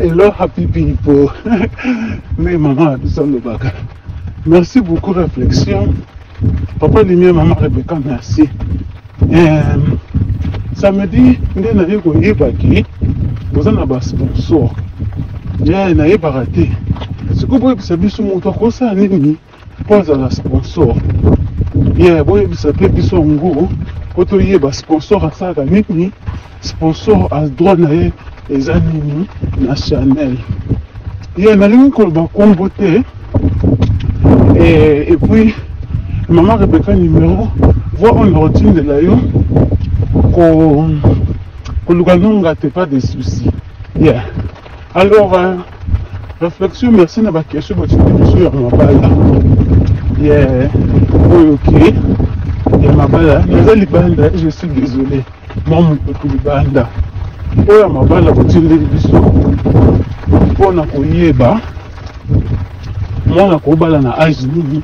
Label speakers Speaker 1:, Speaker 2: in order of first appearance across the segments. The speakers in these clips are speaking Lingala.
Speaker 1: Hello, happy people. Mais maman, le bac. Merci beaucoup, réflexion. Papa, Lumière, maman, Rebecca, merci. Samedi, vous avez un sponsor. Il y a un raté. Ce que vous savez, c'est que ça pose à sponsor. Il y a un sponsor à ça, sponsor à droit les animaux nationaux. Il y a un ligne qu'on va comboter et puis maman Rebecca numéro voit une routine de la yo qu'on ne gâte pas des soucis. Yeah. Alors réflexion, merci na ba question ba tu sur ma balle. Yeah. Ok. Yeah, ma balle. Nazali banda, je suis désolé. Maman peut banda. Oya mabala kotinde biso pona koyeba mwana kobala na âge nini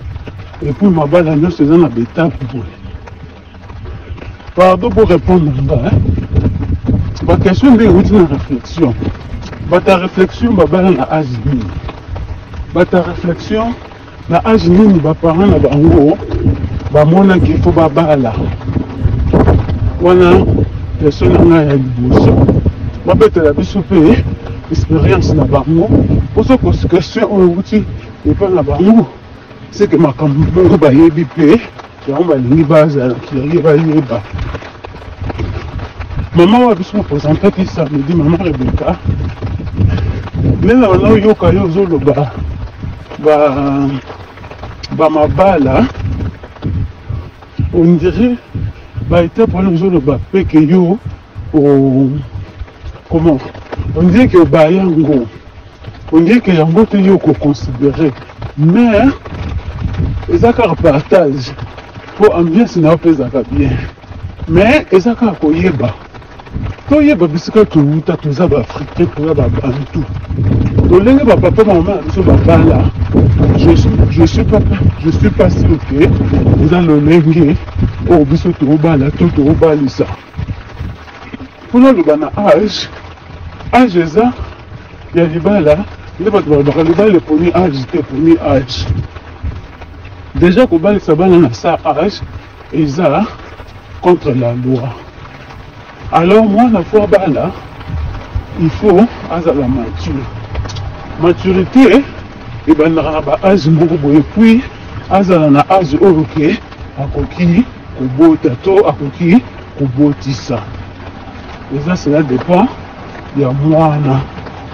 Speaker 1: et puis mabala nyonso eza na betape boye. Pardon pour répondre nga ba question ndenge euti na réflexion bata réflexion babala na âge nini bata réflexion na âge nini baparent na bango bamonaki fo babala wana personne nga ya liboso babetela biso mpe expérience na bango poso question oyo euti epa na bango c'est que makambo bongo bayebi mpe yango balingi bazalaki yangi bayeba. Mama wa biso mopresentaki samedi mama Rebecca ndenge wana oyoka yo ozoloba bamabala on dirait baétape wana ozoloba mpe ke yo comment on dirait que bayango on dirait que yango te yo considérer mais eza kaka partage po ambiance na yo ezaka bien mais eza kaka koyeba toyeba bisika touta toza baafricain toza babantu tolenge bapapa mama na biso babala je suis pas sûr que eza lolenge oyo biso tobala to tobalisa mpona loba na age eza ya libala nde bato balobaka libala eponi age te eponi age déjà kobalisa bana na sa age eza contre la loi. Alors moi na fois bala il faut azala maturité ebandaka na ba age moko boye puis azala na age oyo ke akoki kobota to akoki kobotisa. Et ça, cela dépend. Il y a mwana,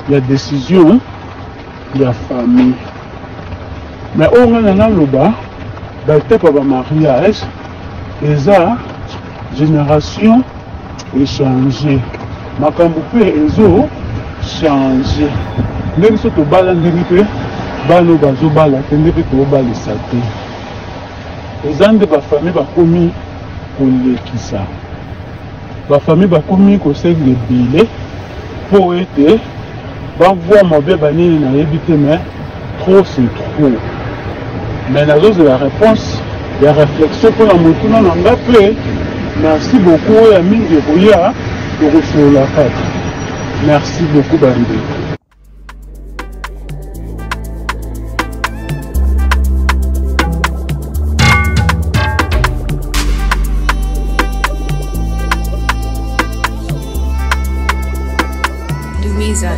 Speaker 1: il y a décision, il y a famille. Mais on a un loba, d'étape à mariage, et ça, génération est changée. Ma campagne est changée. Même si tu balan de balo bazo bala, tu ne peux pas baler ça. Les gens de ma famille va commis pour les qui ça. La famille va commis conseil de billets pour être va voir ma belle banine n'a évité mais trop c'est trop. Mais la dose de la réponse, la réflexion pour la moto non n'a pas. Merci beaucoup et ami de Boya pour recevoir la carte. Merci beaucoup Bandé.
Speaker 2: Louisa.